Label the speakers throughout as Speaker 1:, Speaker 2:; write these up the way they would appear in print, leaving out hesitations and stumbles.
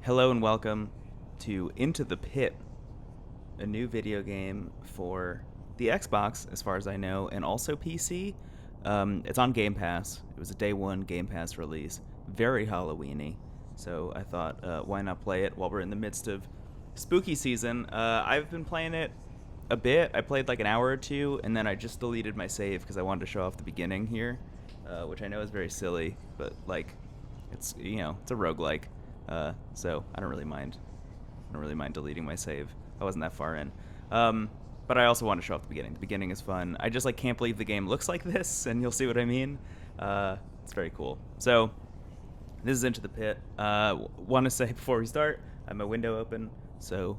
Speaker 1: Hello and welcome to Into the Pit, a new video game for the Xbox, as far as I know, and also PC. It's on Game Pass. It was a day one Game Pass release. Very Halloween-y. So I thought, why not play it while we're in the midst of spooky season? I've been playing it a bit. I played like an hour or two, and then I just deleted my save because I wanted to show off the beginning here, which I know is very silly, but like, it's it's a roguelike. So I don't really mind. I don't really mind deleting my save. I wasn't that far in. But I also want to show off the beginning. The beginning is fun. I just can't believe the game looks like this, and you'll see what I mean. It's very cool. So this is Into the Pit. Want to say before we start, I have my window open, so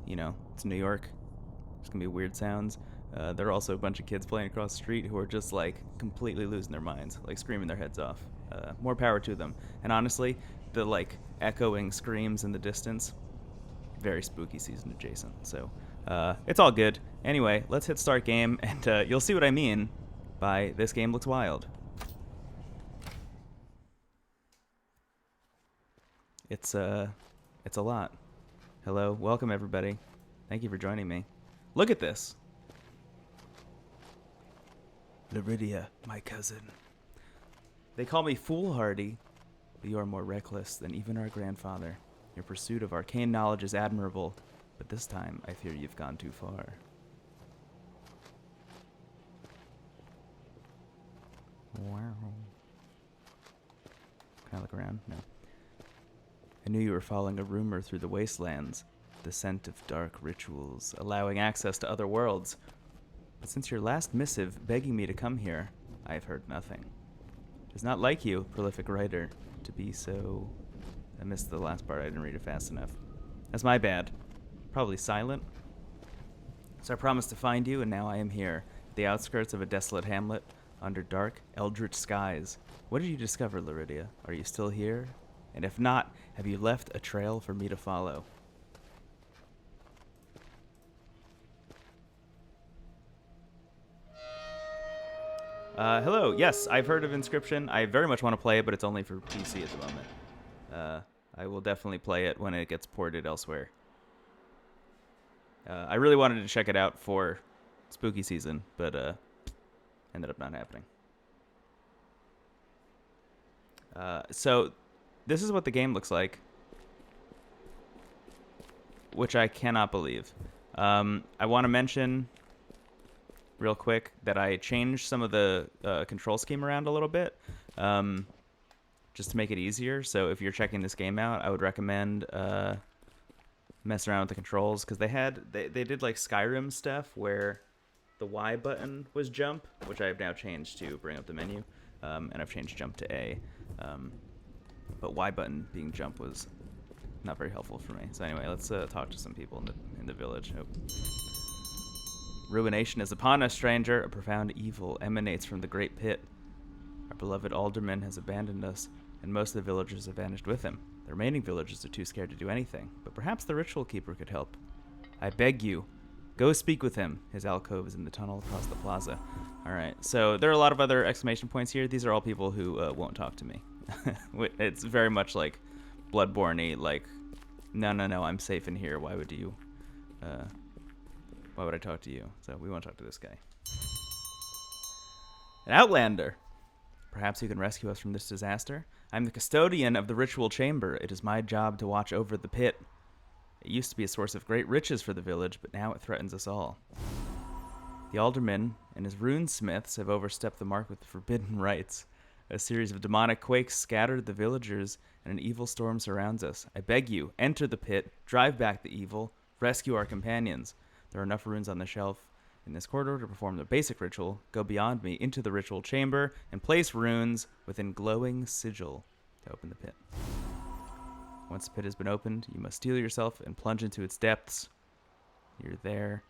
Speaker 1: it's New York. There's gonna be weird sounds. There are also a bunch of kids playing across the street who are just completely losing their minds, screaming their heads off. More power to them. And honestly, the echoing screams in the distance, very spooky season adjacent. So it's all good. Anyway, let's hit start game, and you'll see what I mean by this game looks wild. It's a lot. Hello, welcome everybody. Thank you for joining me. Look at this. Laridia, my cousin. They call me foolhardy, but you are more reckless than even our grandfather. Your pursuit of arcane knowledge is admirable, but this time I fear you've gone too far. Wow. Can I look around? No. I knew you were following a rumor through the wastelands, the scent of dark rituals, allowing access to other worlds. But since your last missive begging me to come here, I have heard nothing. It is not like you, prolific writer, to be so... I missed the last part. I didn't read it fast enough. That's my bad. Probably silent. So I promised to find you, and now I am here, at the outskirts of a desolate hamlet, under dark, eldritch skies. What did you discover, Laridia? Are you still here? And if not, have you left a trail for me to follow? Hello. Yes, I've heard of Inscription. I very much want to play it, but it's only for PC at the moment. I will definitely play it when it gets ported elsewhere. I really wanted to check it out for spooky season, but ended up not happening. So this is what the game looks like, which I cannot believe. I want to mention real quick that I changed some of the control scheme around a little bit, just to make it easier. So if you're checking this game out, I would recommend messing around with the controls, because they did like Skyrim stuff where the Y button was jump, which I have now changed to bring up the menu, and I've changed jump to A, but Y button being jump was not very helpful for me. So anyway, let's talk to some people in the village. Oh. Ruination is upon us, stranger. A profound evil emanates from the great pit. Our beloved alderman has abandoned us, and most of the villagers have vanished with him. The remaining villagers are too scared to do anything, but perhaps the ritual keeper could help. I beg you, go speak with him. His alcove is in the tunnel across the plaza. All right, so there are a lot of other exclamation points here. These are all people who won't talk to me. It's very much like Bloodborne-y, no, I'm safe in here. Why would you... Why would I talk to you? So we want to talk to this guy. An outlander. Perhaps you can rescue us from this disaster. I'm the custodian of the ritual chamber. It is my job to watch over the pit. It used to be a source of great riches for the village, but now it threatens us all. The alderman and his runesmiths have overstepped the mark with forbidden rites. A series of demonic quakes scattered the villagers, and an evil storm surrounds us. I beg you, enter the pit, drive back the evil, rescue our companions. There are enough runes on the shelf in this corridor to perform the basic ritual. Go beyond me into the ritual chamber and place runes within glowing sigil to open the pit. Once the pit has been opened, you must steel yourself and plunge into its depths. You're there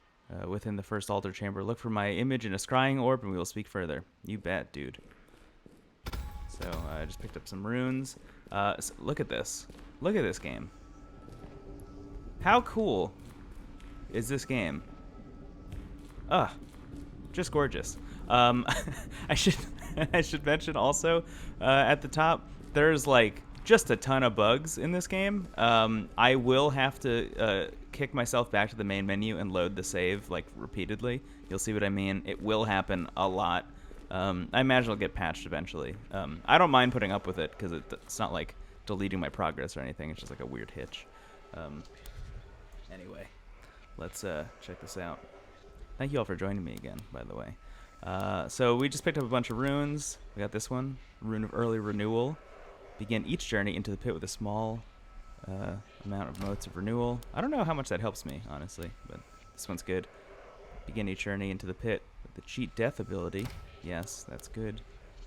Speaker 1: within the first altar chamber. Look for my image in a scrying orb and we will speak further. You bet, dude. So I just picked up some runes. So look at this. Look at this game. How cool is this game? Just gorgeous. I should I should mention also at the top there's just a ton of bugs in this game. I will have to kick myself back to the main menu and load the save like repeatedly. You'll see what I mean. It will happen a lot. I imagine it'll get patched eventually. I don't mind putting up with it because it's not like deleting my progress or anything. It's just like a weird hitch. Anyway, let's check this out. Thank you all for joining me again, by the way. So we just picked up a bunch of runes. We got this one, Rune of Early Renewal. Begin each journey into the pit with a small amount of motes of renewal. I don't know how much that helps me, honestly, but this one's good. Begin each journey into the pit with the cheat death ability. Yes, that's good.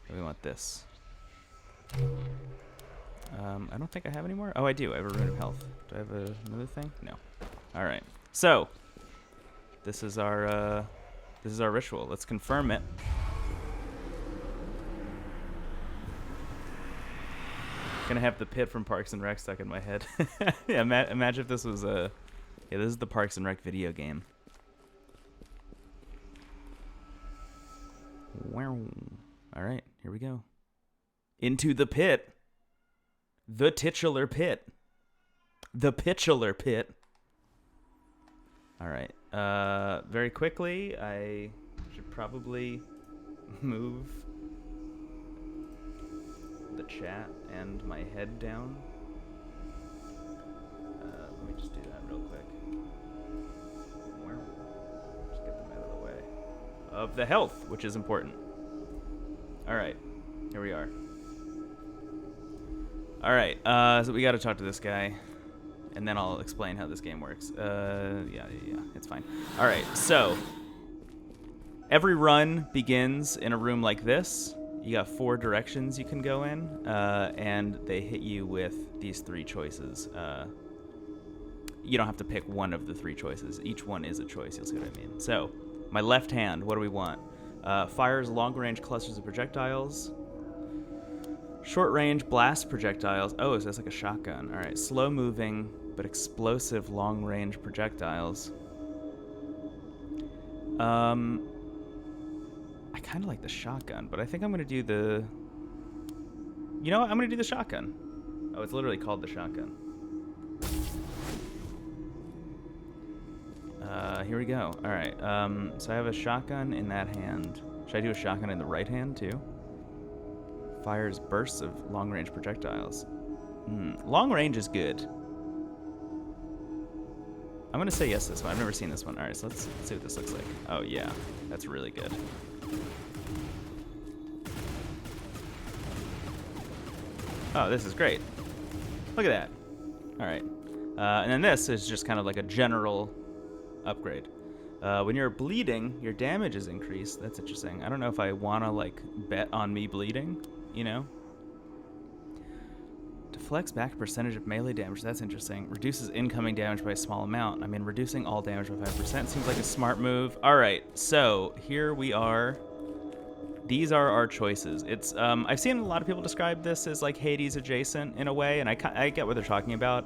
Speaker 1: And we want this. I don't think I have any more. Oh, I do. I have a Rune of Health. Do I have another thing? No. All right. So this is our ritual. Let's confirm it. Gonna have the pit from Parks and Rec stuck in my head. Yeah, imagine if this was yeah, this is the Parks and Rec video game. Wow. All right, here we go. Into the pit. The titular pit. The titular pit. All right. Very quickly, I should probably move the chat and my head down. Let me just do that real quick. Just get them out of the way. Of the health, which is important. All right, here we are. All right, so we got to talk to this guy, and then I'll explain how this game works. Yeah, it's fine. All right, so every run begins in a room like this. You got 4 directions you can go in, and they hit you with these 3 choices. You don't have to pick one of the 3 choices. Each one is a choice. You'll see what I mean. So, my left hand, what do we want? Fires long-range clusters of projectiles. Short-range blast projectiles. Oh, so that's like a shotgun. All right, slow-moving but explosive long-range projectiles. I kind of like the shotgun, but I think I'm going to do the... You know what? I'm going to do the shotgun. Oh, it's literally called the shotgun. Here we go. All right. So I have a shotgun in that hand. Should I do a shotgun in the right hand, too? Fires bursts of long-range projectiles. Long range is good. I'm going to say yes to this one. I've never seen this one. All right, so let's see what this looks like. Oh, yeah. That's really good. Oh, this is great. Look at that. All right. And then this is just kind of like a general upgrade. When you're bleeding, your damage is increased. That's interesting. I don't know if I want to, like, bet on me bleeding, you know? Deflects back a percentage of melee damage. That's interesting. Reduces incoming damage by a small amount. I mean, reducing all damage by 5% seems like a smart move. All right, so here we are. These are our choices. It's I've seen a lot of people describe this as like Hades adjacent in a way, and I get what they're talking about.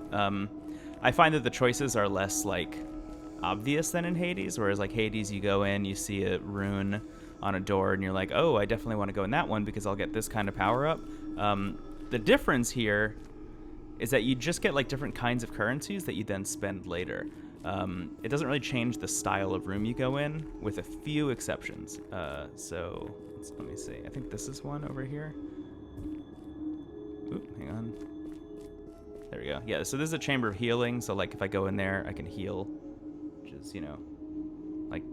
Speaker 1: I find that the choices are less like obvious than in Hades, whereas like Hades, you go in, you see a rune on a door, and you're like, oh, I definitely want to go in that one because I'll get this kind of power up. The difference here is that you just get like different kinds of currencies that you then spend later. It doesn't really change the style of room you go in, with a few exceptions. So let me see. I think this is one over here. Oop, hang on. There we go. Yeah, so this is a chamber of healing. So like if I go in there, I can heal, which is, you know, like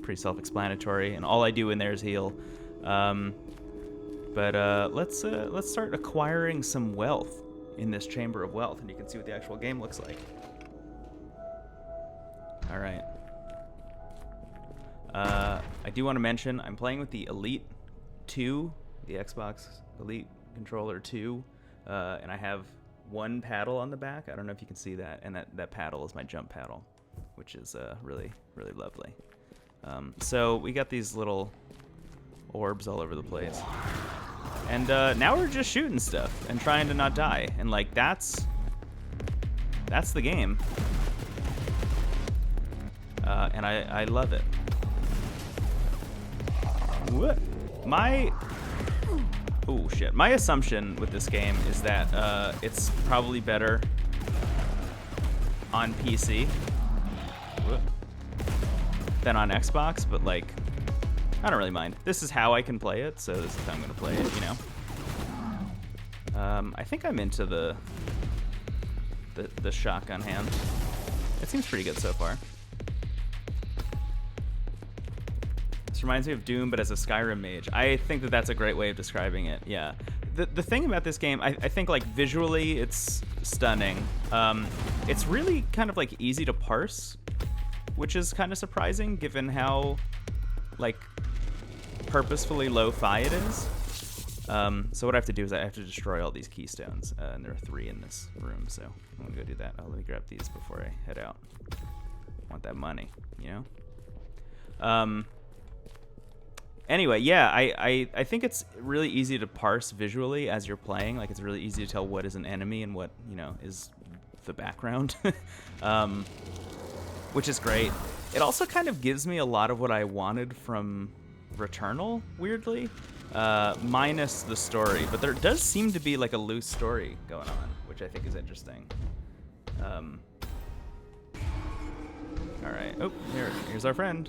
Speaker 1: pretty self-explanatory. And all I do in there is heal. But let's start acquiring some wealth in this chamber of wealth, and you can see what the actual game looks like. All right. I do want to mention I'm playing with the Elite 2, the Xbox Elite Controller 2, and I have one paddle on the back. I don't know if you can see that, and that paddle is my jump paddle, which is really, really lovely. So we got these little orbs all over the place. And now we're just shooting stuff and trying to not die. And like that's the game. And I love it. What? Oh shit. My assumption with this game is that it's probably better on PC than on Xbox, but like, I don't really mind. This is how I can play it, so this is how I'm gonna play it, you know? I think I'm into the shotgun hand. It seems pretty good so far. This reminds me of Doom, but as a Skyrim mage. I think that that's a great way of describing it, yeah. The thing about this game, I think like visually it's stunning. It's really kind of like easy to parse, which is kind of surprising given how like purposefully lo-fi it is. So what I have to do is I have to destroy all these keystones, and there are 3 in this room, so I'm gonna go do that. Oh, let me grab these before I head out. I want that money, you know? Anyway, yeah, I think it's really easy to parse visually as you're playing. Like, it's really easy to tell what is an enemy and what, you know, is the background, which is great. It also kind of gives me a lot of what I wanted from Returnal, weirdly. Minus the story, but there does seem to be like a loose story going on, which I think is interesting. All right. Oh, here's our friend.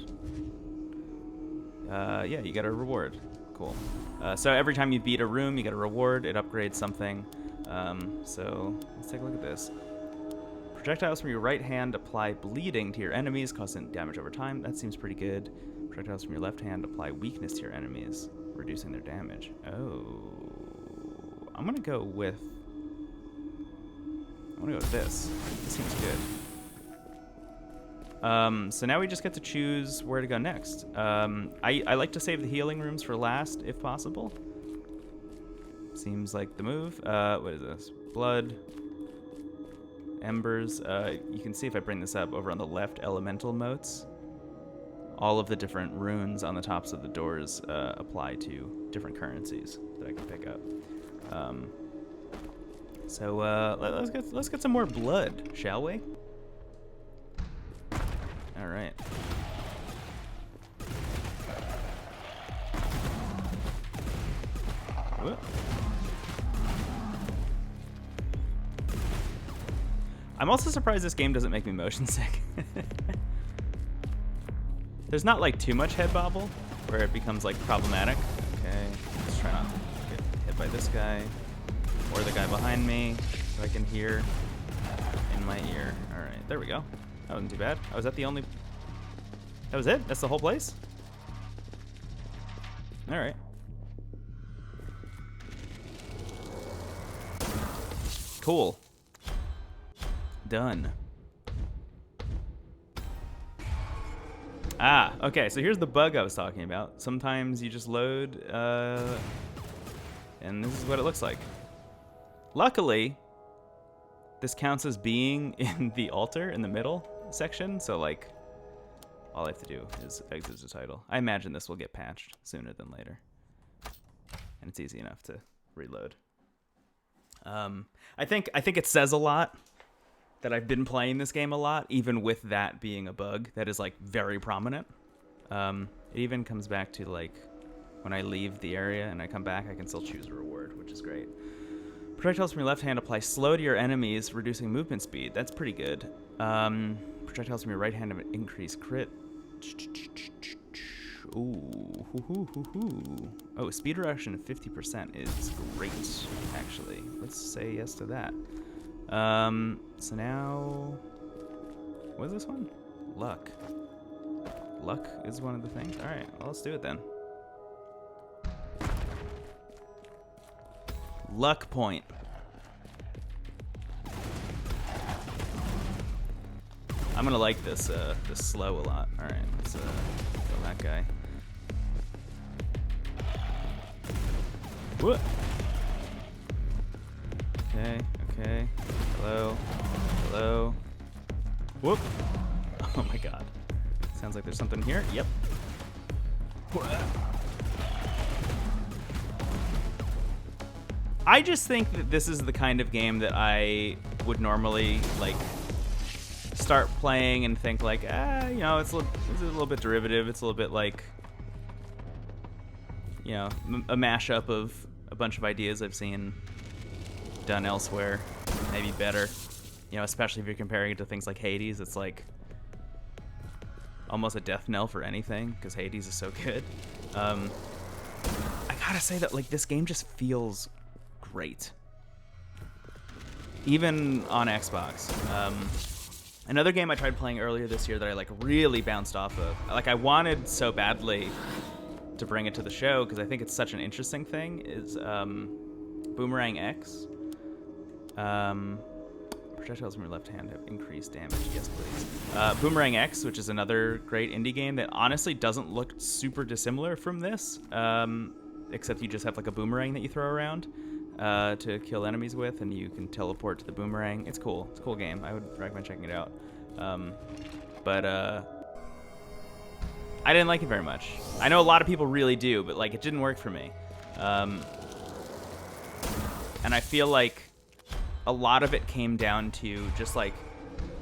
Speaker 1: Yeah, you get a reward. Cool. So every time you beat a room, you get a reward. It upgrades something. So let's take a look at this. Projectiles from your right hand apply bleeding to your enemies, causing damage over time. That seems pretty good. Projectiles from your left hand apply weakness to your enemies, reducing their damage. Oh, I'm gonna go with this. This seems good. So now we just get to choose where to go next. I like to save the healing rooms for last, if possible. Seems like the move. What is this? Blood. Embers. You can see if I bring this up over on the left, elemental motes. All of the different runes on the tops of the doors apply to different currencies that I can pick up. So let's get some more blood, shall we? All right. Whoop. I'm also surprised this game doesn't make me motion sick. There's not like too much head bobble where it becomes like problematic. Okay, let's try not to get hit by this guy or the guy behind me so I can hear in my ear. All right, there we go. That wasn't too bad. Oh, was that the only... That was it? That's the whole place? All right. Cool. Done. Ah, okay, so here's the bug I was talking about. Sometimes you just load, and this is what it looks like. Luckily, this counts as being in the altar in the middle section, so like, all I have to do is exit the title. I imagine this will get patched sooner than later. And it's easy enough to reload. I think it says a lot that I've been playing this game a lot, even with that being a bug that is like very prominent. It even comes back to like when I leave the area and I come back, I can still choose a reward, which is great. Projectiles from your left hand apply slow to your enemies, reducing movement speed. That's pretty good. Projectiles from your right hand have an increased crit. Ooh, oh, speed reduction of 50% is great, actually. Let's say yes to that. So now, what is this one? Luck. Luck is one of the things. All right, well, let's do it then. Luck point. I'm gonna like this slow a lot. All right, let's kill that guy. What? Okay. Hello. Whoop. Oh my god. Sounds like there's something here. Yep. I just think that this is the kind of game that I would normally like start playing and think like, you know, it's a little bit derivative. It's a little bit like, you know, a mashup of a bunch of ideas I've seen done elsewhere, maybe better. You know, especially if you're comparing it to things like Hades, it's like almost a death knell for anything because Hades is so good. I gotta say that like this game just feels great, even on Xbox. Another game I tried playing earlier this year that I like really bounced off of. Like I wanted so badly to bring it to the show because I think it's such an interesting thing. Is Boomerang X. Projectiles from your left hand have increased damage. Yes, please. Boomerang X, which is another great indie game that honestly doesn't look super dissimilar from this, except you just have like a boomerang that you throw around to kill enemies with, and you can teleport to the boomerang. It's cool. It's a cool game. I would recommend checking it out. But I didn't like it very much. I know a lot of people really do, but like it didn't work for me. And I feel like a lot of it came down to just like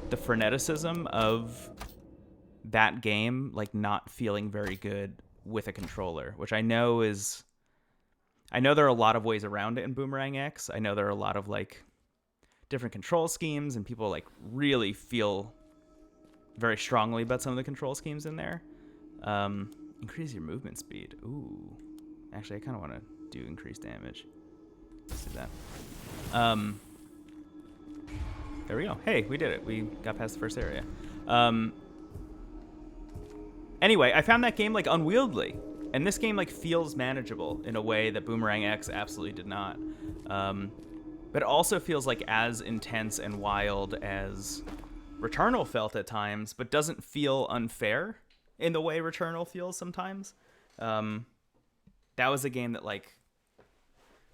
Speaker 1: the freneticism of that game, like not feeling very good with a controller, which I know there are a lot of ways around it in Boomerang X. I know there are a lot of like different control schemes, and people like really feel very strongly about some of the control schemes in there. Increase your movement speed. Ooh, actually, I kind of want to do increased damage. Let's do that. There we go. Hey, we did it. We got past the first area. Anyway, I found that game like unwieldy, and this game like feels manageable in a way that Boomerang X absolutely did not. But it also feels like as intense and wild as Returnal felt at times, but doesn't feel unfair in the way Returnal feels sometimes. That was a game that like,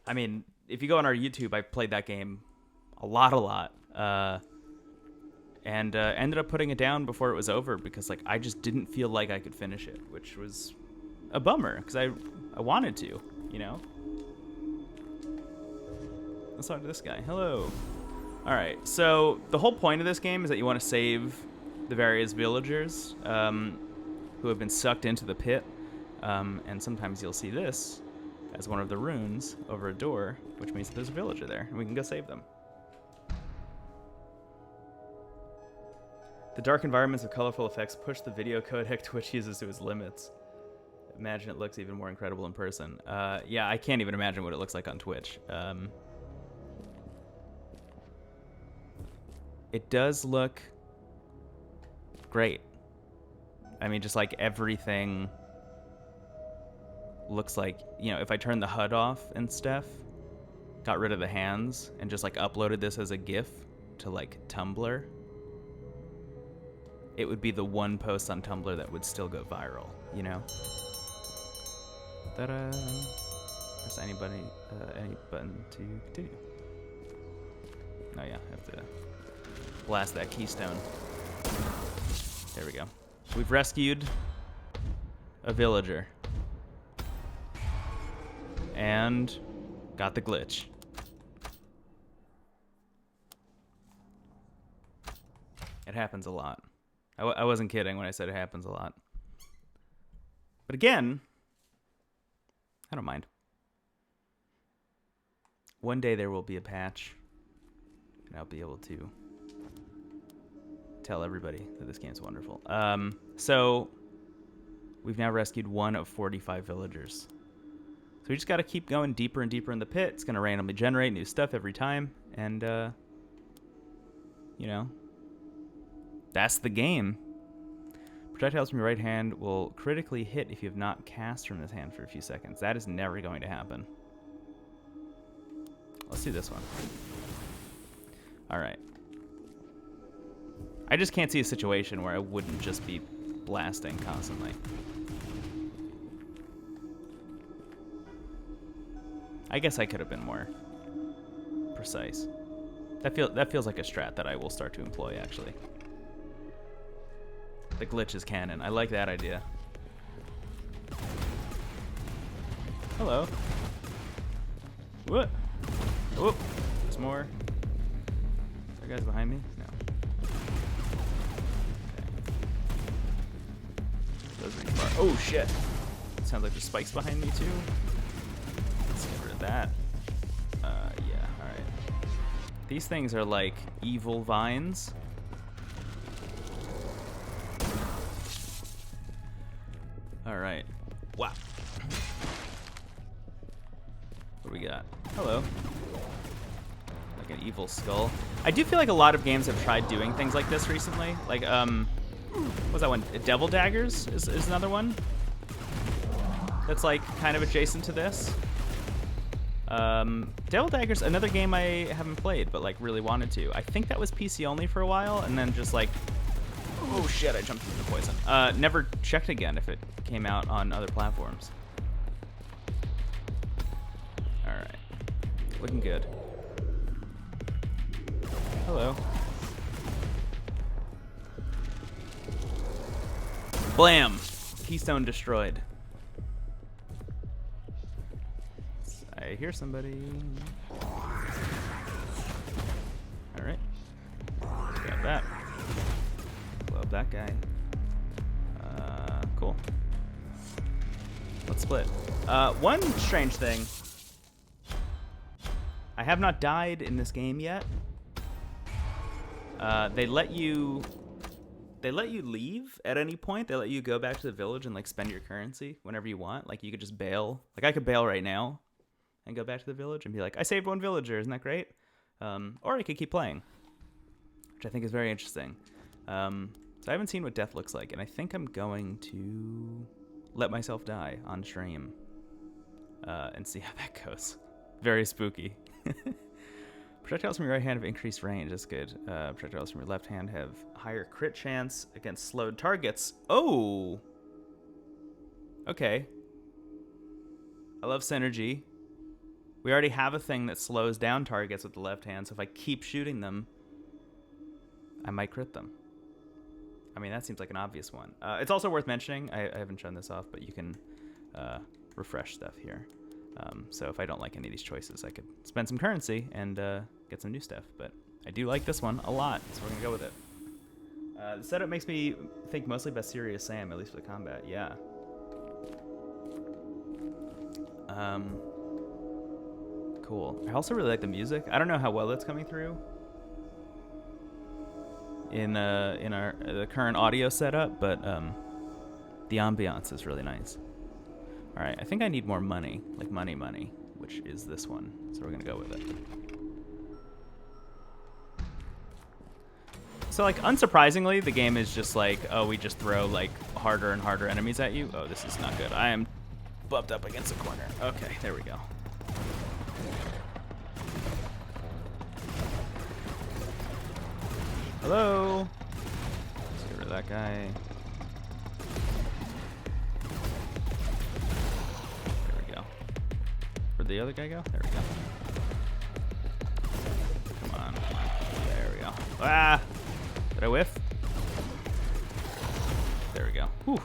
Speaker 1: I mean, if you go on our YouTube, I played that game a lot. And ended up putting it down before it was over because like I just didn't feel like I could finish it, which was a bummer because I wanted to, you know. Let's talk to this guy. Hello. All right. So the whole point of this game is that you want to save the various villagers who have been sucked into the pit, and sometimes you'll see this as one of the runes over a door, which means that there's a villager there, and we can go save them. The dark environments of colorful effects push the video codec Twitch uses to its limits. Imagine it looks even more incredible in person. Yeah, I can't even imagine what it looks like on Twitch. It does look great. I mean, just like everything looks like, you know, if I turn the HUD off and stuff, got rid of the hands, and just like uploaded this as a GIF to like Tumblr, it would be the one post on Tumblr that would still go viral, you know? Ta-da! Press any button to continue. Oh yeah, I have to blast that keystone. There we go. We've rescued a villager. And got the glitch. It happens a lot. I wasn't kidding when I said it happens a lot. But again, I don't mind. One day there will be a patch, and I'll be able to tell everybody that this game's wonderful. So we've now rescued one of 45 villagers. So we just got to keep going deeper and deeper in the pit. It's going to randomly generate new stuff every time, and you know, that's the game. Projectiles from your right hand will critically hit if you have not cast from this hand for a few seconds. That is never going to happen. Let's do this one. All right. I just can't see a situation where I wouldn't just be blasting constantly. I guess I could have been more precise. That feels like a strat that I will start to employ, actually. The glitch is canon. I like that idea. Hello. What? Oh, there's more. Are there guys behind me? No. Okay. Oh shit. Sounds like there's spikes behind me too. Let's get rid of that. Yeah, alright. These things are like evil vines. Alright. Wow. What do we got? Hello. Like an evil skull. I do feel like a lot of games have tried doing things like this recently. Like, what was that one? Devil Daggers is another one. That's like kind of adjacent to this. Devil Daggers, another game I haven't played, but like really wanted to. I think that was PC only for a while, and then just like, oh shit, I jumped into the poison. Never checked again if it came out on other platforms. All right, looking good. Hello. Blam! Keystone destroyed. I hear somebody. Alright. Got that. Love that guy. Cool. Let's split. One strange thing. I have not died in this game yet. They let you leave at any point. They let you go back to the village and like spend your currency whenever you want. Like you could just bail. Like I could bail right now and go back to the village and be like, I saved one villager, isn't that great? Or I could keep playing, which I think is very interesting. So I haven't seen what death looks like, and I think I'm going to let myself die on stream and see how that goes. Very spooky. Projectiles from your right hand have increased range. That's good. Projectiles from your left hand have higher crit chance against slowed targets. Oh! Okay. I love synergy. We already have a thing that slows down targets with the left hand, so if I keep shooting them, I might crit them. I mean, that seems like an obvious one. It's also worth mentioning, I haven't shown this off, but you can refresh stuff here. So if I don't like any of these choices, I could spend some currency and get some new stuff. But I do like this one a lot, so we're going to go with it. The setup makes me think mostly about Serious Sam, at least for the combat. Yeah. Cool. I also really like the music. I don't know how well it's coming through in our the current audio setup, but the ambiance is really nice. All right, I think I need more money, like money, which is this one. So we're gonna go with it. So like, unsurprisingly, the game is just like, oh, we just throw like harder and harder enemies at you. Oh, this is not good. I am bumped up against the corner. Okay, there we go. Hello. Let's get rid of that guy. There we go. Where'd the other guy go? There we go. Come on. There we go. Ah! Did I whiff? There we go. Whew.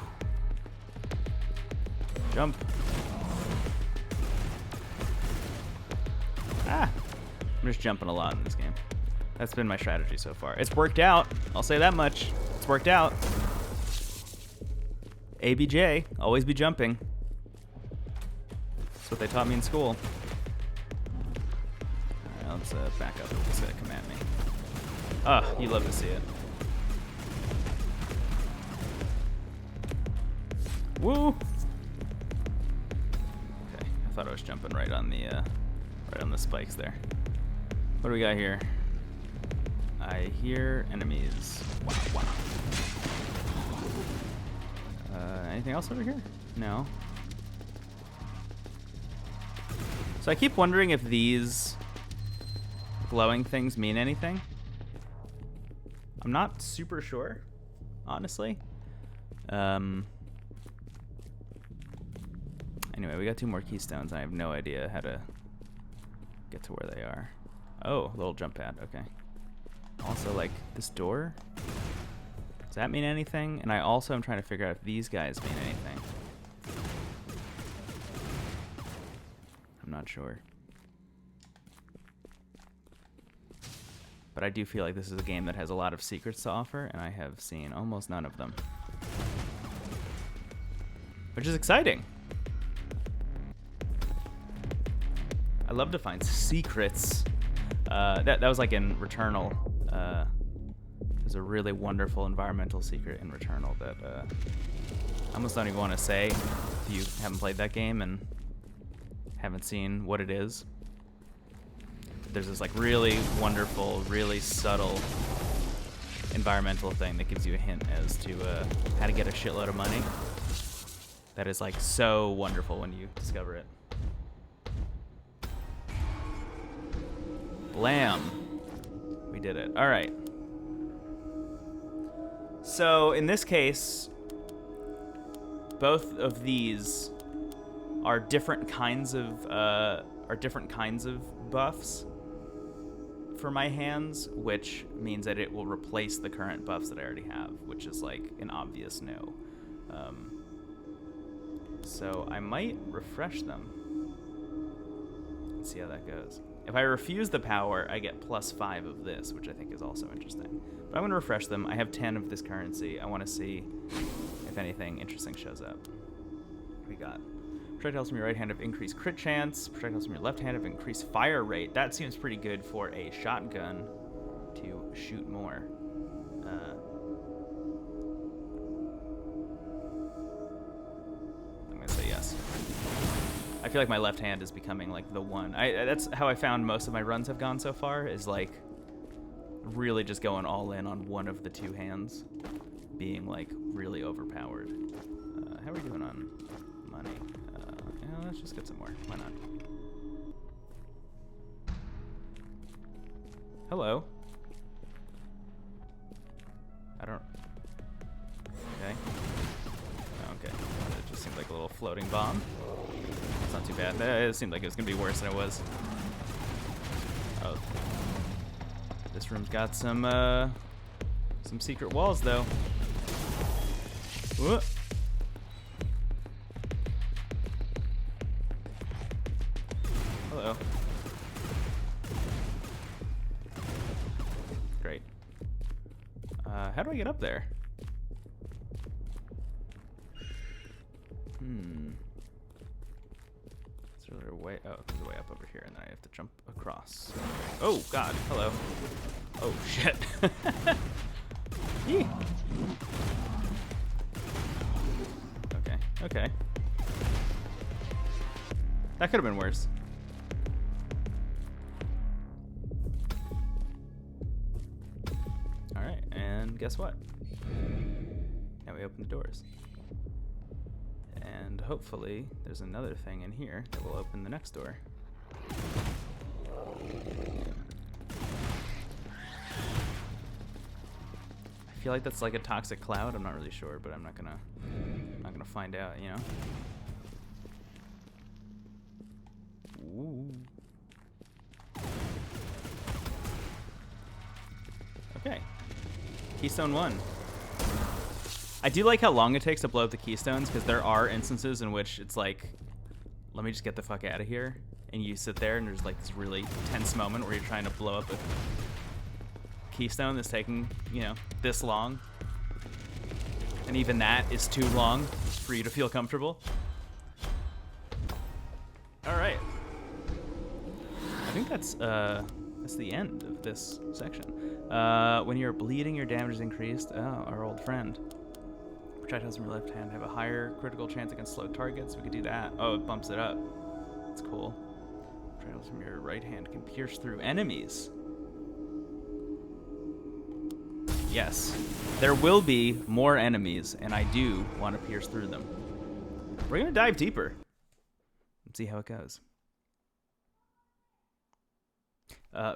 Speaker 1: Jump. Ah! I'm just jumping a lot in this game. That's been my strategy so far. It's worked out. I'll say that much. It's worked out. ABJ, always be jumping. That's what they taught me in school. All right, let's back up if this guy come at me. Ah, you love to see it. Woo! Okay, I thought I was jumping right on the spikes there. What do we got here? I hear enemies. Wow, wow. Anything else over here? No. So I keep wondering if these glowing things mean anything. I'm not super sure, honestly. Anyway, we got 2 more keystones, and I have no idea how to get to where they are. Oh, a little jump pad, okay. Also, like, this door? Does that mean anything? And I also am trying to figure out if these guys mean anything. I'm not sure. But I do feel like this is a game that has a lot of secrets to offer, and I have seen almost none of them. Which is exciting. love to find secrets. That was like in Returnal. There's a really wonderful environmental secret in Returnal that I almost don't even want to say if you haven't played that game and haven't seen what it is. There's this like really wonderful, really subtle environmental thing that gives you a hint as to how to get a shitload of money. That is like so wonderful when you discover it. Blam. We did it. All right. So in this case, both of these are different kinds of buffs for my hands, which means that it will replace the current buffs that I already have, which is like an obvious no. So I might refresh them. Let's see how that goes. If I refuse the power, I get +5 of this, which I think is also interesting. But I'm going to refresh them. I have 10 of this currency. I want to see if anything interesting shows up. We got projectiles from your right hand have increased crit chance. Projectiles from your left hand have increased fire rate. That seems pretty good for a shotgun to shoot more. I'm going to say yes. I feel like my left hand is becoming like the one. That's how I found most of my runs have gone so far, is like really just going all in on one of the two hands being like really overpowered. How are we doing on money? Yeah, let's just get some more. Why not? Hello. I don't... Okay. Okay. It just seemed like a little floating bomb. It's not too bad. It seemed like it was going to be worse than it was. Oh. This room's got some secret walls, though. Whoa. Hello. Great. How do I get up there? Is there a way? Oh, there's a way up over here, and then I have to jump across. Oh, God. Hello. Oh, shit. Yee. Okay. Okay. That could have been worse. All right, and guess what? Now we open the doors. And hopefully there's another thing in here that will open the next door. I feel like that's like a toxic cloud. I'm not really sure, but I'm not gonna find out, you know? Ooh. Okay. Keystone 1. I do like how long it takes to blow up the keystones, because there are instances in which it's like, let me just get the fuck out of here. And you sit there and there's like this really tense moment where you're trying to blow up a keystone that's taking, you know, this long. And even that is too long for you to feel comfortable. All right. I think that's the end of this section. When you're bleeding, your damage is increased. Oh, our old friend. Projectiles from your left hand have a higher critical chance against slow targets. We could do that. Oh, it bumps it up. That's cool. Projectiles from your right hand can pierce through enemies. Yes. There will be more enemies, and I do want to pierce through them. We're going to dive deeper and see how it goes.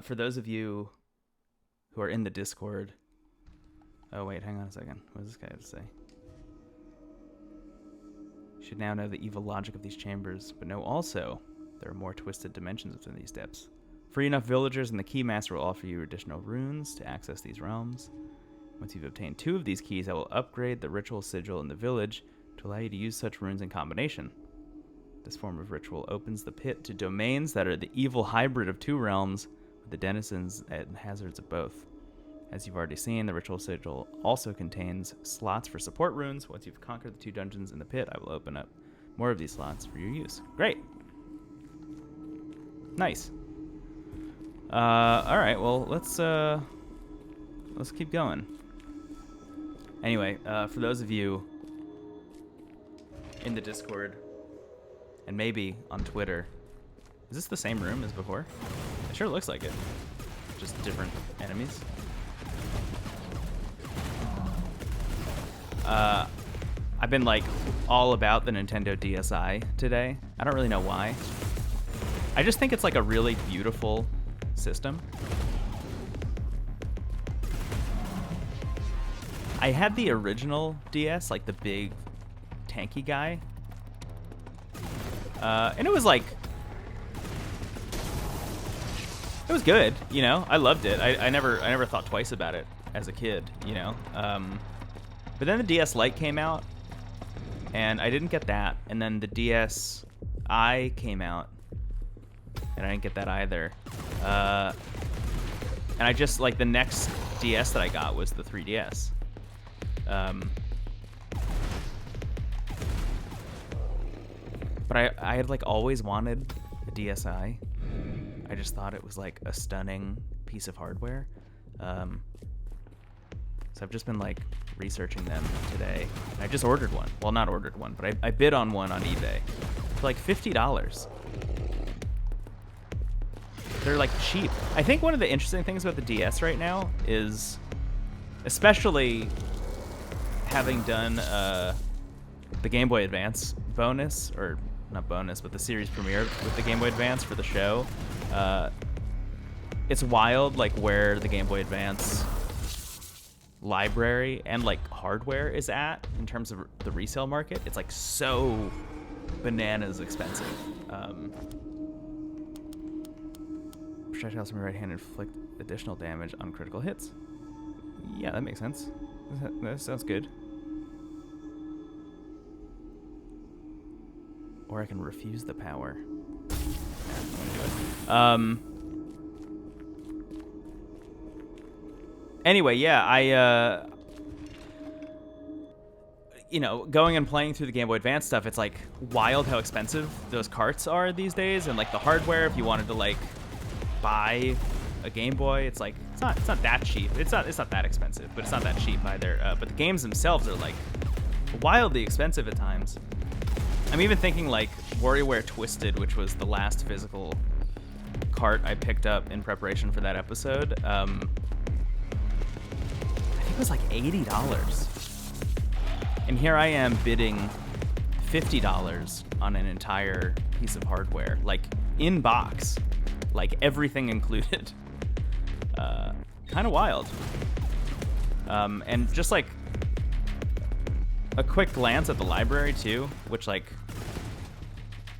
Speaker 1: For those of you who are in the Discord... Oh, wait, hang on a second. What does this guy have to say? You should now know the evil logic of these chambers, but know also there are more twisted dimensions within these depths. Free enough villagers and the Keymaster will offer you additional runes to access these realms. Once you've obtained 2 of these keys, I will upgrade the ritual sigil in the village to allow you to use such runes in combination. This form of ritual opens the pit to domains that are the evil hybrid of 2 realms, with the denizens and hazards of both. As you've already seen, the ritual sigil also contains slots for support runes. Once you've conquered the 2 dungeons in the pit, I will open up more of these slots for your use. Great! Nice. All right. Well, let's keep going. Anyway, for those of you in the Discord and maybe on Twitter, is this the same room as before? It sure looks like it. Just different enemies. I've been like all about the Nintendo DSi today. I don't really know why. I just think it's like a really beautiful system. I had the original DS, like the big tanky guy. And it was like, it was good, you know. I loved it. I never thought twice about it as a kid, you know. But then the DS Lite came out, and I didn't get that. And then the DSi came out, and I didn't get that either. And I just, like, the next DS that I got was the 3DS. But I had, like, always wanted a DSi. I just thought it was, like, a stunning piece of hardware. So I've just been, like, researching them today. I just ordered one. Well, not ordered one, but I bid on one on eBay for, like, $50. They're, like, cheap. I think one of the interesting things about the DS right now is, especially having done the Game Boy Advance bonus, or not bonus, but the series premiere with the Game Boy Advance for the show, it's wild, like, where the Game Boy Advance library and, like, hardware is at in terms of the resale market. It's, like, so bananas expensive. Projectiles from your right hand inflict additional damage on critical hits. Yeah, that makes sense. That sounds good. Or I can refuse the power. Yeah, I'm gonna do it. Anyway, yeah, you know, going and playing through the Game Boy Advance stuff, it's like wild how expensive those carts are these days, and like the hardware. If you wanted to like buy a Game Boy, it's like it's not that cheap. It's not that expensive, but it's not that cheap either. But the games themselves are like wildly expensive at times. I'm even thinking like WarioWare Twisted, which was the last physical cart I picked up in preparation for that episode. I think it was like $80. And here I am bidding $50 on an entire piece of hardware, like in box, like everything included. Kind of wild. And just like a quick glance at the library too, which like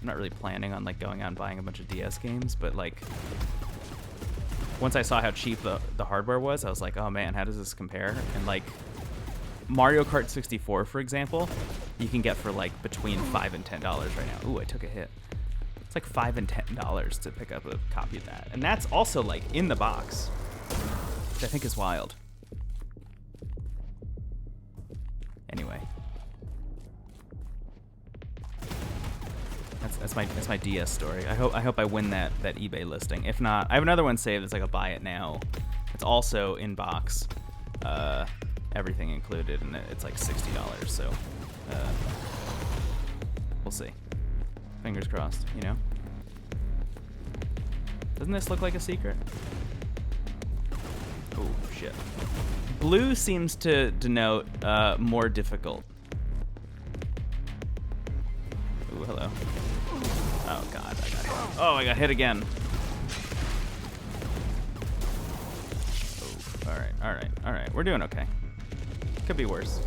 Speaker 1: I'm not really planning on like going out and buying a bunch of DS games, but like once I saw how cheap the hardware was, I was like, oh man, how does this compare? And like Mario Kart 64, for example, you can get for like between $5 and $10 right now. Ooh, I took a hit. It's like $5 and $10 to pick up a copy of that. And that's also like in the box, which I think is wild. Anyway. That's my DS story. I hope I win that eBay listing. If not, I have another one saved that's like a buy it now. It's also in box, everything included, and it's like $60. So we'll see. Fingers crossed, you know. Doesn't this look like a secret? Oh shit. Blue seems to denote more difficult. Ooh, hello. Oh god, I got hit. Oh, I got hit again. Oh, alright. We're doing okay. Could be worse.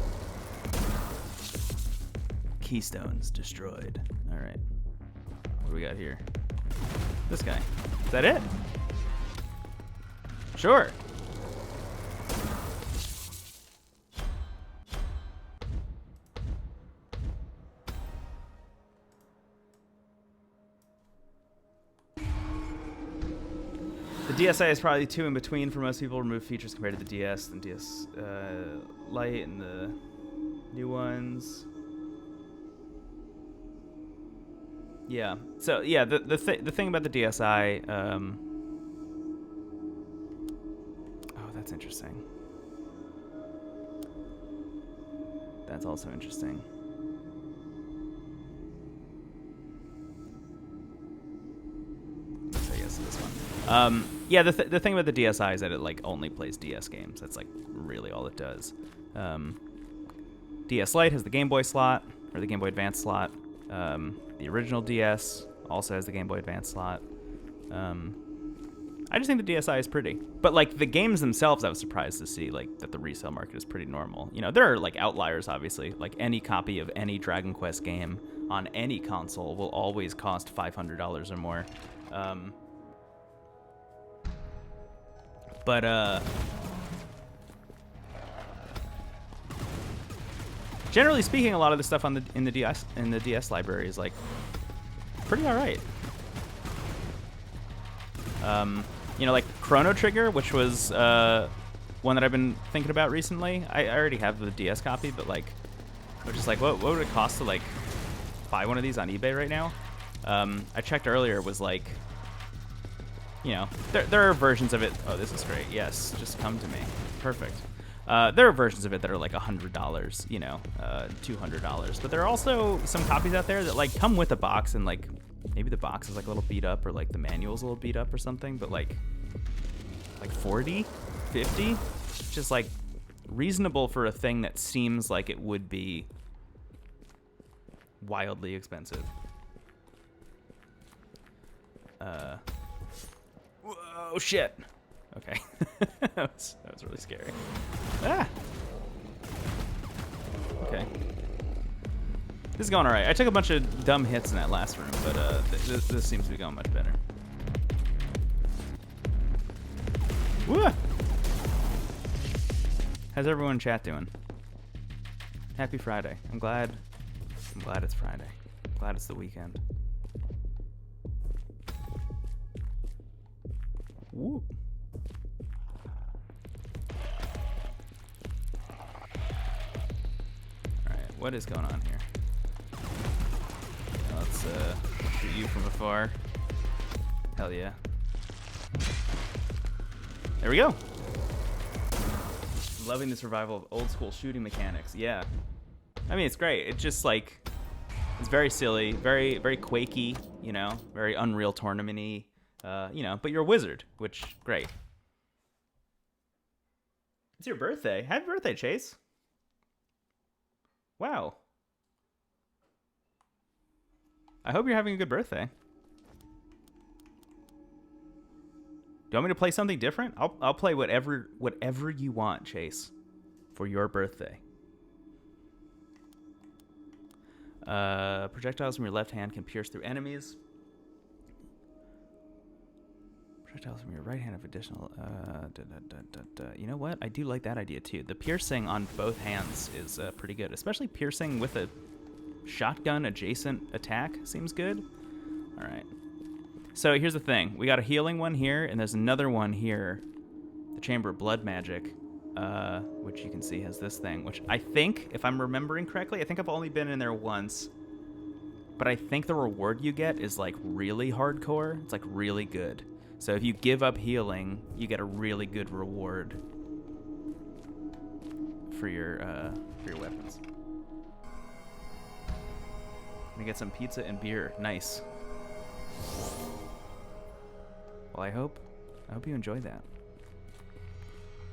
Speaker 1: Keystones destroyed. Alright. What do we got here? This guy. Is that it? Sure. The DSi is probably too in between for most people. Remove features compared to the DS and DS Lite and the new ones. Yeah. So yeah, the thing about the DSi. Oh, that's interesting. That's also interesting. So yes, this one. Yeah, the thing about the DSi is that it like only plays DS games. That's like really all it does. DS Lite has the Game Boy slot or the Game Boy Advance slot. The original DS also has the Game Boy Advance slot. I just think the DSi is pretty. But like the games themselves, I was surprised to see like that the resale market is pretty normal. You know, there are like outliers, obviously. Like any copy of any Dragon Quest game on any console will always cost $500 or more. But generally speaking, a lot of the stuff on in the DS library is like pretty all right. You know, like Chrono Trigger, which was one that I've been thinking about recently. I already have the DS copy, but like, I'm just like, what would it cost to like buy one of these on eBay right now? I checked earlier, it was like, you know, there are versions of it. Oh, this is great. Yes, just come to me. Perfect. There are versions of it that are like $100, you know, $200. But there are also some copies out there that like come with a box and like maybe the box is like a little beat up or like the manual's a little beat up or something. But like 40, 50, just like reasonable for a thing that seems like it would be wildly expensive. Whoa, shit. Okay. that was really scary. Ah! Okay. This is going alright. I took a bunch of dumb hits in that last room, but this seems to be going much better. Woo! How's everyone in chat doing? Happy Friday. I'm glad it's Friday. I'm glad it's the weekend. Woo. Alright, what is going on here? Yeah, let's shoot you from afar. Hell yeah. There we go. Loving this revival of old school shooting mechanics. Yeah. I mean, it's great. It's just like, it's very silly, very, very Quakey, you know, very Unreal Tournament-y, you know, but you're a wizard, which, great. It's your birthday. Happy birthday, Chase. Wow. I hope you're having a good birthday. Do you want me to play something different? I'll play whatever you want, Chase, for your birthday. Projectiles from your left hand can pierce through enemies. Projectiles from your right hand have additional. You know what? I do like that idea too. The piercing on both hands is pretty good, especially piercing with a shotgun adjacent attack seems good. All right. So here's the thing. We got a healing one here, and there's another one here. The Chamber of Blood Magic, which you can see has this thing, which I think, if I'm remembering correctly, I think I've only been in there once, but I think the reward you get is like really hardcore. It's like really good. So if you give up healing, you get a really good reward for your weapons. Gonna get some pizza and beer. Nice. Well, I hope you enjoy that.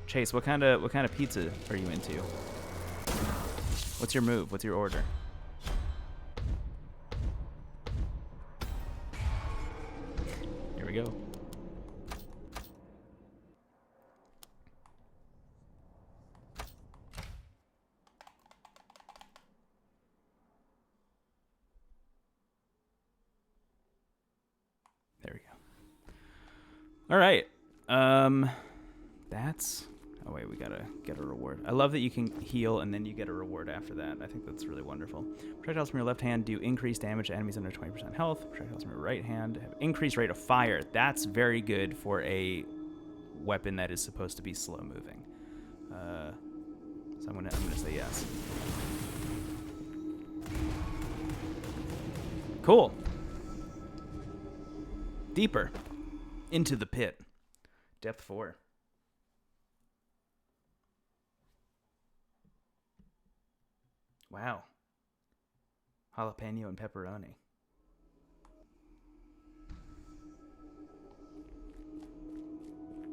Speaker 1: Chase, what kind of pizza are you into? What's your move? What's your order? Here we go. There we go. All right. That's... Oh, wait, we gotta get a reward. I love that you can heal and then you get a reward after that. I think that's really wonderful. Projectiles from your left hand do increased damage to enemies under 20% health. Projectiles from your right hand have increased rate of fire. That's very good for a weapon that is supposed to be slow moving. So I'm gonna say yes. Cool. Deeper. Into the pit. Depth 4. Wow. Jalapeno and pepperoni.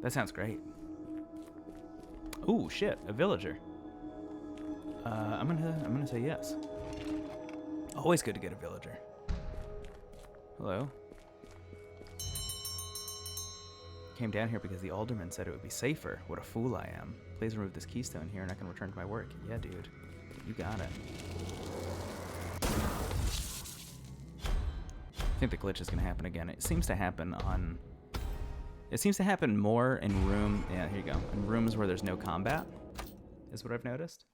Speaker 1: That sounds great. Ooh, shit, a villager. I'm gonna say yes. Always good to get a villager. Hello. Came down here because the alderman said it would be safer. What a fool I am. Please remove this keystone here and I can return to my work. Yeah, dude. You got it. I think the glitch is gonna happen again. It seems to happen on... It seems to happen more in room... Yeah, here you go. In rooms where there's no combat, is what I've noticed.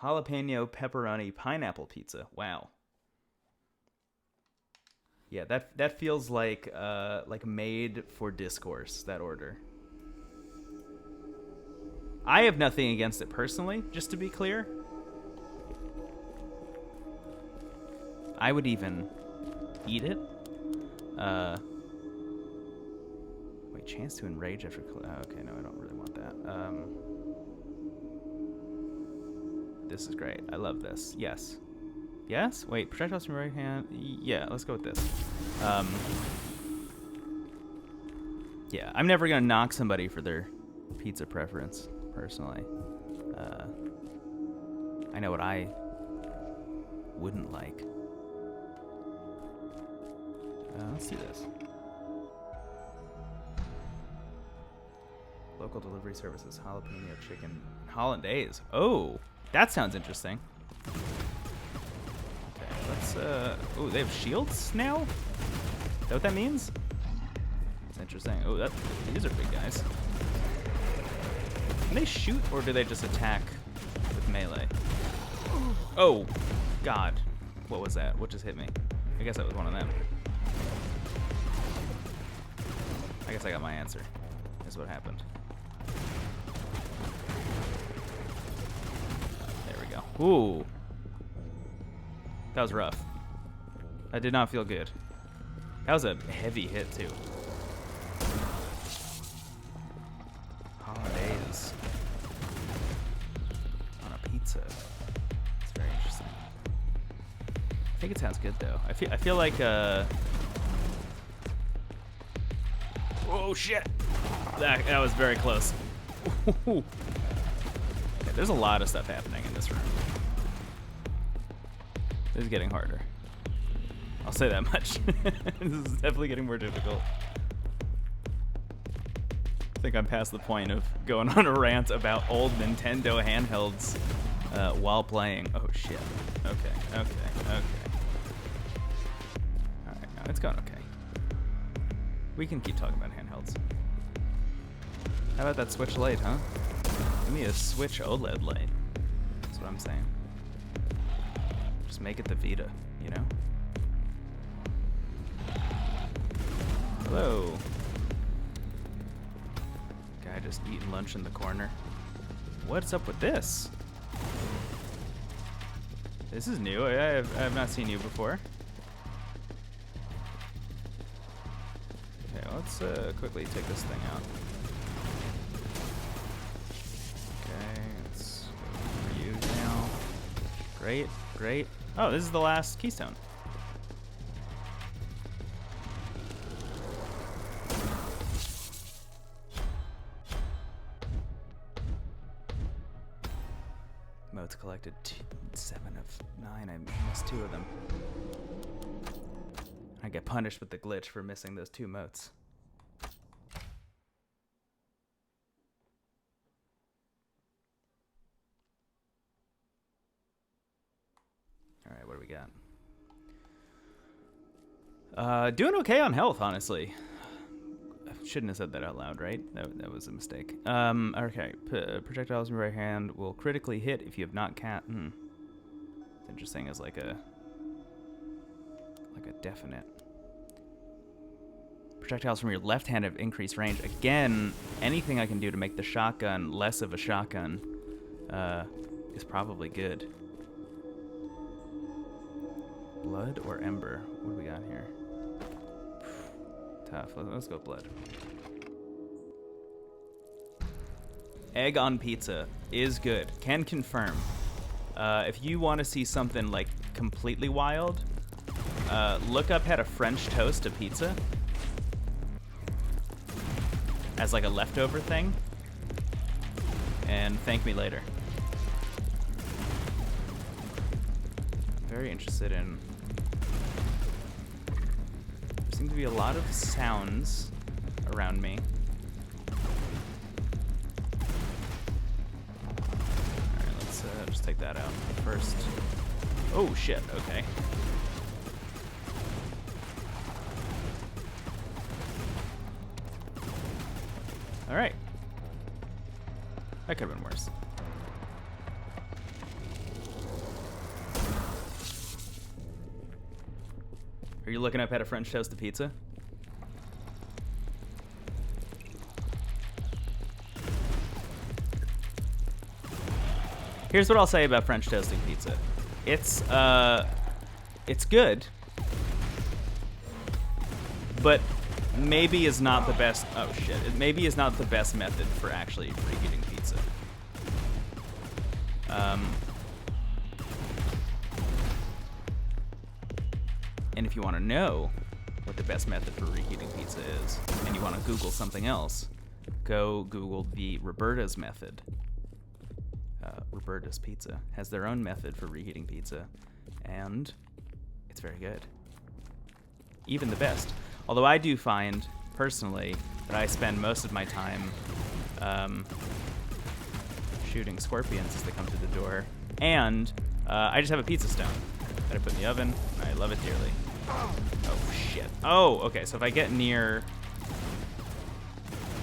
Speaker 1: Jalapeno, pepperoni, pineapple pizza. Wow. Yeah, that feels like made for discourse, that order. I have nothing against it personally, just to be clear. I would even eat it. Wait, chance to enrage after... okay, no, I don't really want that. This is great. I love this. Yes. Yes? Wait, projectiles from your right hand. Yeah, let's go with this. Yeah, I'm never going to knock somebody for their pizza preference, personally. I know what I wouldn't like. Let's do this. Local delivery services, jalapeno chicken, hollandaise. Oh, that sounds interesting. Okay, let's, oh, they have shields now? Is that what that means? That's interesting. Oh, these are big guys. Can they shoot, or do they just attack with melee? Oh, God. What was that? What just hit me? I guess that was one of them. I guess I got my answer. Is what happened. There we go. Ooh. That was rough. That did not feel good. That was a heavy hit, too. Hollandaise. On a pizza. It's very interesting. I think it sounds good, though. I feel like, oh, shit! That was very close. Okay, there's a lot of stuff happening in this room. This is getting harder. I'll say that much. This is definitely getting more difficult. I think I'm past the point of going on a rant about old Nintendo handhelds while playing. Oh, shit. Okay. Alright, no, it's going okay. We can keep talking about handhelds. How about that Switch Lite, huh? Give me a Switch OLED light. That's what I'm saying. Just make it the Vita, you know? Hello. Guy just eating lunch in the corner. What's up with this? This is new. I have not seen you before. Okay, let's quickly take this thing out. Okay, let's go for you now. Great. Oh, this is the last keystone. Motes collected 7 of 9. I missed 2 of them. I get punished with the glitch for missing those 2 motes. Alright, what do we got? Doing okay on health, honestly. I shouldn't have said that out loud, right? That was a mistake. Okay. Projectiles in your right hand will critically hit if you have not It's interesting as like a definite. Projectiles from your left hand have increased range. Again, anything I can do to make the shotgun less of a shotgun is probably good. Blood or ember? What do we got here? Tough. Let's go blood. Egg on pizza is good. Can confirm. If you want to see something like completely wild, look up how to French toast a pizza as like a leftover thing, and thank me later. I'm very interested in. There seem to be a lot of sounds around me. Alright, let's just take that out first. Oh shit, okay. Alright. That could have been worse. Are you looking up how to French toast a pizza? Here's what I'll say about French toasting pizza. It's good, but maybe is not the best. Oh shit! It maybe is not the best method for actually reheating pizza. And if you want to know what the best method for reheating pizza is, and you want to Google something else, go Google the Roberta's method. Roberta's Pizza has their own method for reheating pizza, and it's very good. Even the best. Although I do find, personally, that I spend most of my time shooting scorpions as they come through the door, and I just have a pizza stone that I put in the oven. I love it dearly. Oh, shit. Oh, okay, so if I get near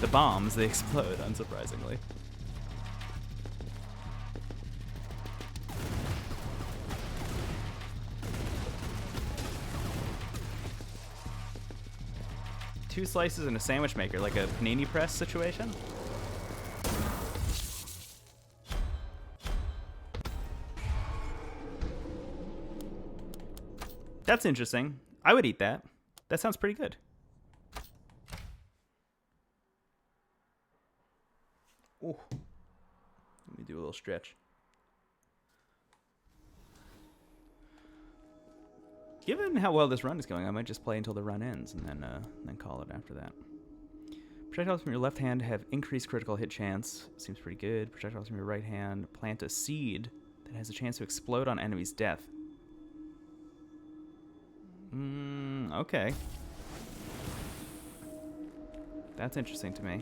Speaker 1: the bombs, they explode, unsurprisingly. Two slices in a sandwich maker, like a panini press situation? That's interesting. I would eat that. That sounds pretty good. Ooh. Let me do a little stretch. Given how well this run is going, I might just play until the run ends and then call it after that. Projectiles from your left hand have increased critical hit chance. Seems pretty good. Projectiles from your right hand plant a seed that has a chance to explode on enemy's death. Okay. That's interesting to me.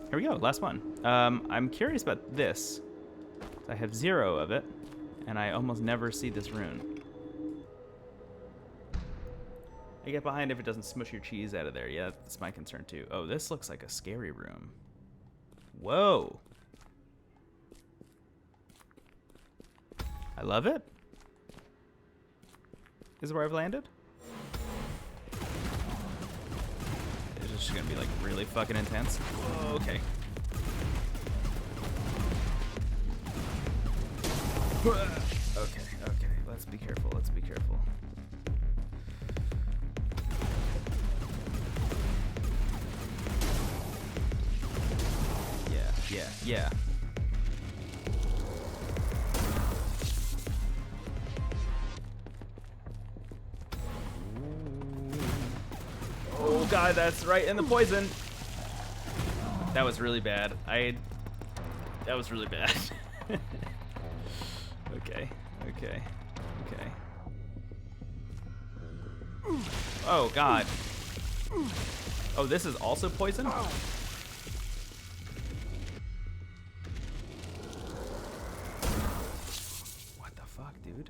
Speaker 1: Here we go, last one. I'm curious about this. I have 0 of it, and I almost never see this rune. I get behind if it doesn't smush your cheese out of there. Yeah, that's my concern too. Oh, this looks like a scary room. Whoa. I love it. Is it where I've landed? It's just gonna be like really fucking intense. Whoa, okay. Okay. Let's be careful. Let's be careful. Yeah. Oh god, that's right in the poison. That was really bad. That was really bad. Okay. Oh god. Oh, this is also poison? What the fuck, dude?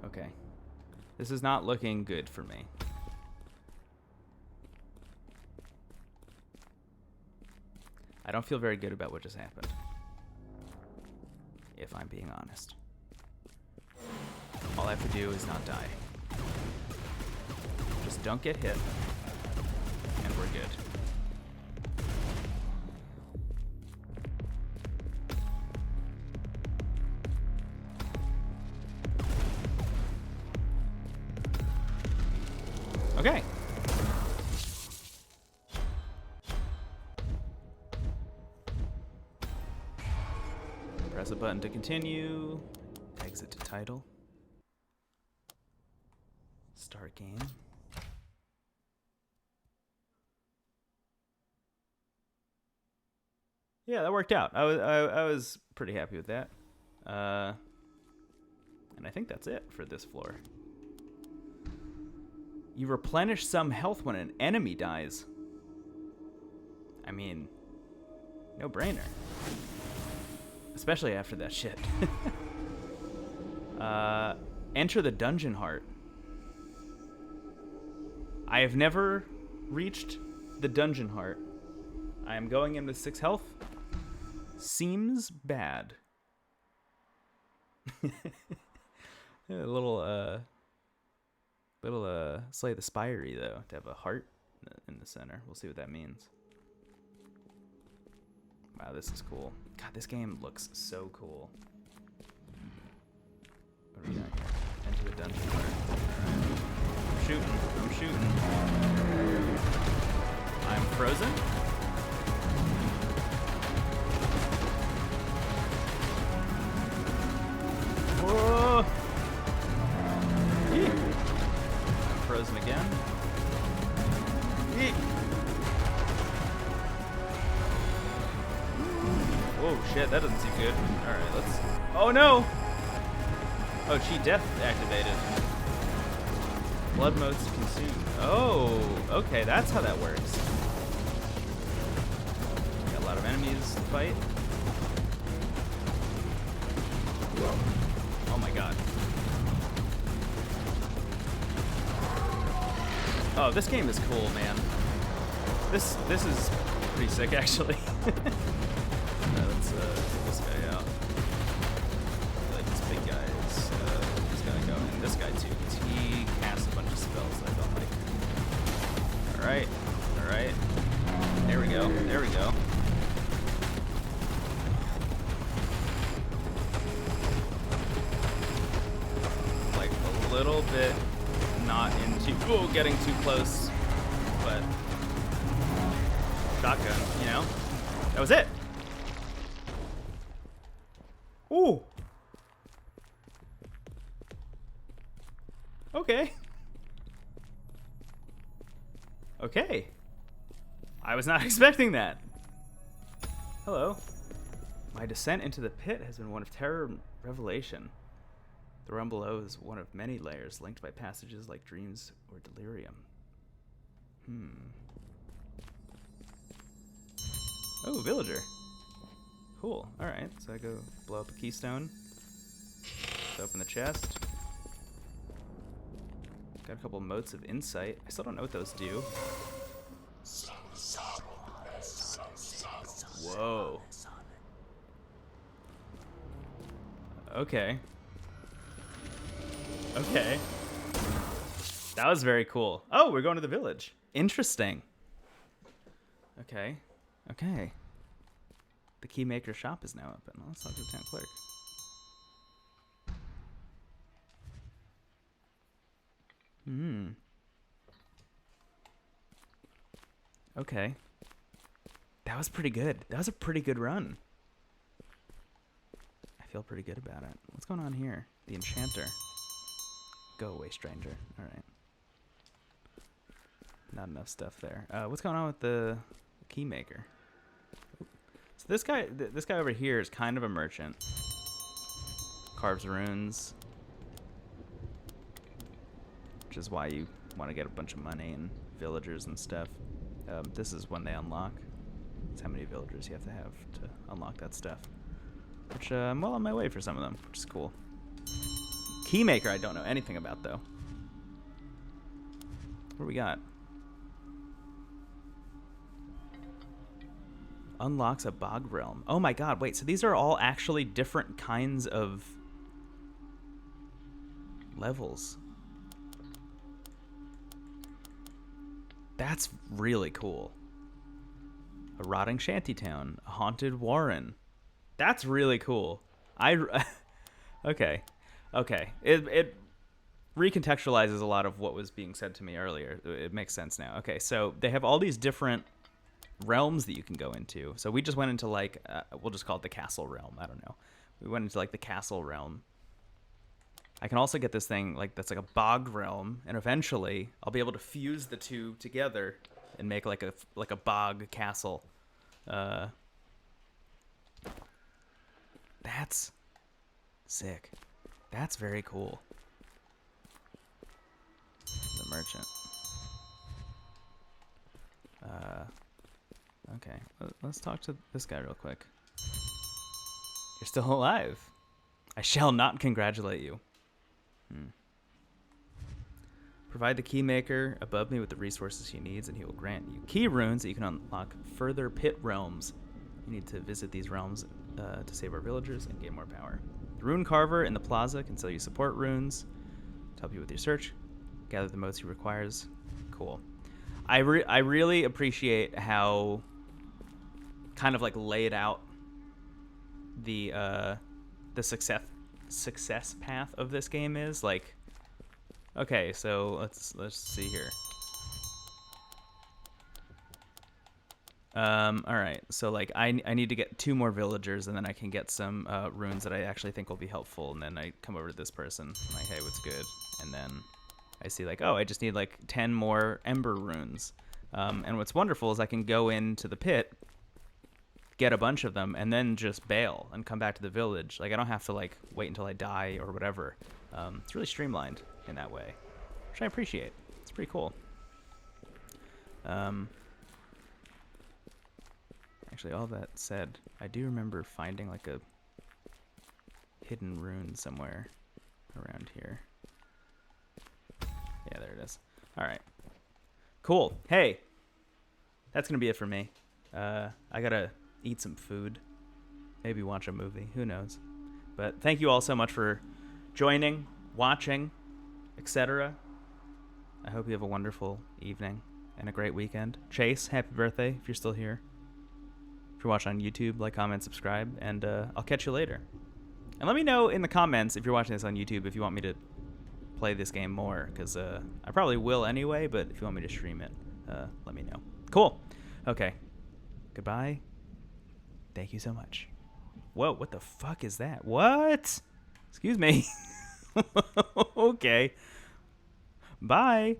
Speaker 1: Okay. This is not looking good for me. I don't feel very good about what just happened, if I'm being honest. All I have to do is not die. Just don't get hit, and we're good. Okay. Press a button to continue. Exit to title. Start game. Yeah, that worked out. I was pretty happy with that. And I think that's it for this floor. You replenish some health when an enemy dies. I mean, no brainer. Especially after that shit. Enter the dungeon heart. I have never reached the dungeon heart. I am going in with 6 health. Seems bad. A little Slay the Spire-y, though, to have a heart in the center. We'll see what that means. Wow, this is cool. God, this game looks so cool. What do we got here? Enter the dungeon heart. Alright. I'm shooting. I'm frozen. Whoa! Eek. I'm frozen again. Eek. Whoa, shit, that doesn't seem good. Alright, let's... Oh, no! Oh, cheat death activated. Blood modes consumed. Oh, okay, that's how that works. Got a lot of enemies to fight. Oh my god. Oh, this game is cool, man. This is pretty sick, actually. Let's get this guy out. I feel like this big guy is gonna go in. This guy too, because he casts a bunch of spells that I don't like. Alright, alright. There we go, there we go. Like a little bit not into getting too close, but shotgun, you know? That was it. Ooh. Okay. Okay. I was not expecting that. Hello. My descent into the pit has been one of terror and revelation. The realm below is one of many layers linked by passages like dreams or delirium. Oh, villager. Cool. Alright, so I go blow up a keystone. Let's open the chest. Got a couple motes of insight. I still don't know what those do. Whoa. Okay. Okay. That was very cool. Oh, we're going to the village. Interesting. Okay. Okay. The Keymaker shop is now open. Let's talk to the town clerk. Okay. That was pretty good. That was a pretty good run. I feel pretty good about it. What's going on here? The Enchanter. Go away, stranger. Alright. Not enough stuff there. What's going on with the Keymaker? So this guy over here is kind of a merchant. Carves runes. Which is why you want to get a bunch of money and villagers and stuff. This is when they unlock. It's how many villagers you have to unlock that stuff. Which I'm well on my way for some of them, which is cool. Keymaker I don't know anything about, though. What do we got? Unlocks a bog realm. Oh my god, wait, so these are all actually different kinds of levels. That's really cool. A rotting shantytown, a haunted warren. That's really cool. Okay. Okay. recontextualizes a lot of what was being said to me earlier. It makes sense now. Okay, so they have all these different realms that you can go into. So we just went into like we'll just call it the castle realm. I don't know. We went into like the castle realm. I can also get this thing like that's like a bog realm, and eventually I'll be able to fuse the two together and make like a bog castle. That's sick. That's very cool. The merchant. Okay, let's talk to this guy real quick. You're still alive. I shall not congratulate you. Provide the keymaker above me with the resources he needs, and he will grant you key runes that you can unlock further pit realms. You need to visit these realms to save our villagers and gain more power. The rune carver in the plaza can sell you support runes to help you with your search. Gather the motes he requires. Cool. I really appreciate how kind of like laid out the success path of this game is. Like, okay, so let's see here. All right, so like I need to get 2 more villagers, and then I can get some runes that I actually think will be helpful. And then I come over to this person, I'm like, hey, what's good? And then I see like, oh, I just need like 10 more ember runes. And what's wonderful is I can go into the pit, get a bunch of them, and then just bail and come back to the village. Like I don't have to like wait until I die or whatever. It's really streamlined in that way, which I appreciate. It's pretty cool. Actually, all that said, I do remember finding like a hidden rune somewhere around here. Yeah, there it is. All right. Cool. Hey, that's going to be it for me. I got to eat some food. Maybe watch a movie. Who knows? But thank you all so much for joining, watching, etc. I hope you have a wonderful evening and a great weekend. Chase, happy birthday if you're still here. If you're watching on YouTube, like, comment, subscribe, and I'll catch you later. And let me know in the comments if you're watching this on YouTube if you want me to play this game more, because I probably will anyway, but if you want me to stream it, let me know. Cool. Okay. Goodbye. Thank you so much. Whoa, what the fuck is that? What? Excuse me. Okay. Bye.